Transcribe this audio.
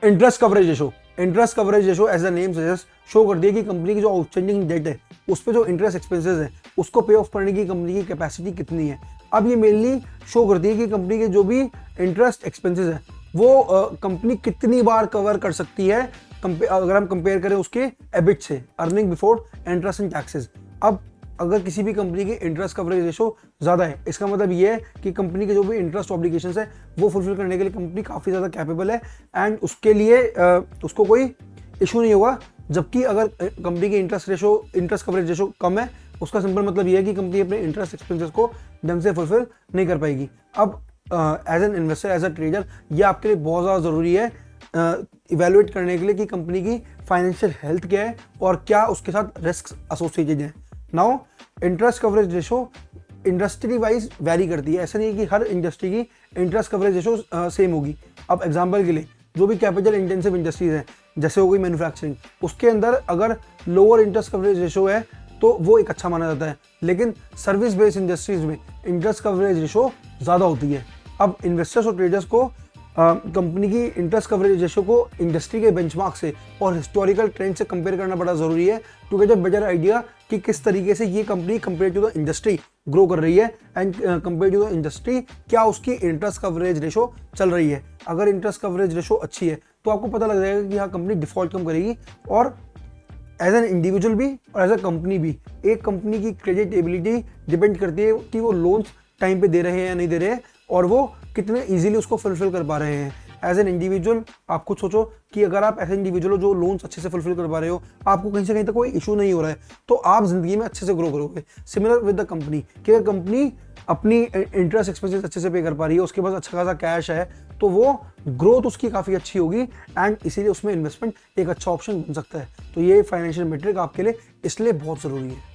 Interest coverage ratio, interest coverage ratio as a name suggest show कर दिया कि company की जो आउटस्टैंडिंग डेट है उस पर जो इंटरेस्ट एक्सपेंसेस है उसको पे ऑफ करने की कंपनी की कैपेसिटी कितनी है। अब ये मेनली शो करती है कि कंपनी के जो भी इंटरेस्ट एक्सपेंसेस है वो कंपनी कितनी बार कवर कर सकती है, अगर हम कंपेयर करें उसके एबिट से, earning before interest and taxes. अब अगर किसी भी कंपनी की इंटरेस्ट कवरेज रेशो ज़्यादा है, इसका मतलब ये है कि कंपनी के जो भी इंटरेस्ट ऑब्लिगेशंस है वो फुलफिल करने के लिए कंपनी काफ़ी ज़्यादा कैपेबल है एंड उसके लिए उसको कोई इशू नहीं होगा। जबकि अगर कंपनी की इंटरेस्ट कवरेज रेशो कम है, उसका सिंपल मतलब ये है कि कंपनी अपने इंटरेस्ट एक्सपेंसेस को ढंग से फुलफिल नहीं कर पाएगी। अब as an investor, as a trader, ये आपके लिए बहुत ज़्यादा ज़रूरी है इवेलुएट करने के लिए कि कंपनी की फाइनेंशियल हेल्थ क्या है और क्या उसके साथ रिस्क एसोसिएटेड हैं। Now interest coverage ratio industry wise vary करती है, ऐसा नहीं है कि हर इंडस्ट्री की इंटरेस्ट कवरेज रेशो सेम होगी। अब एग्जांपल के लिए जो भी कैपिटल इंटेंसिव इंडस्ट्रीज हैं, जैसे हो गई मैन्युफैक्चरिंग, उसके अंदर अगर लोअर इंटरेस्ट कवरेज रेशो है तो वो एक अच्छा माना जाता है, लेकिन सर्विस बेस्ड इंडस्ट्रीज में इंटरेस्ट कवरेज रेशो ज़्यादा होती है। अब इन्वेस्टर्स और ट्रेडर्स को कंपनी की इंटरेस्ट कवरेज रेशो को इंडस्ट्री के बेंचमार्क से और हिस्टोरिकल ट्रेंड से कंपेयर करना बड़ा ज़रूरी है to get a better idea कि किस तरीके से ये company compare to the industry grow कर रही है and compare to the industry क्या उसकी इंटरेस्ट कवरेज रेशो चल रही है। अगर इंटरेस्ट कवरेज रेशो अच्छी है तो आपको पता लग जाएगा कि हाँ कंपनी डिफॉल्ट कम करेगी। और एज एन इंडिविजुअल भी और एज अ कंपनी भी, एक कंपनी की क्रेडिट एबिलिटी डिपेंड करती है कि वो लोन्स टाइम पे दे रहे हैं या नहीं दे रहे हैं और वो कितने इजीली उसको फुलफिल कर पा रहे हैं। एज एन इंडिविजुअल आप खुद सोचो कि अगर आप ऐसे इंडिविजुअल हो जो लोन्स अच्छे से फुलफिल कर पा रहे हो, आपको कहीं से कहीं तक कोई इशू नहीं हो रहा है, तो आप जिंदगी में अच्छे से ग्रो करोगे। सिमिलर विद द कंपनी, कि अगर कंपनी अपनी इंटरेस्ट एक्सपेंसेस अच्छे से पे कर पा रही है, उसके पास अच्छा खासा कैश है, तो वो ग्रोथ उसकी काफ़ी अच्छी होगी एंड इसीलिए उसमें इन्वेस्टमेंट एक अच्छा ऑप्शन बन सकता है। तो ये फाइनेंशियल मेट्रिक आपके लिए इसलिए बहुत ज़रूरी है।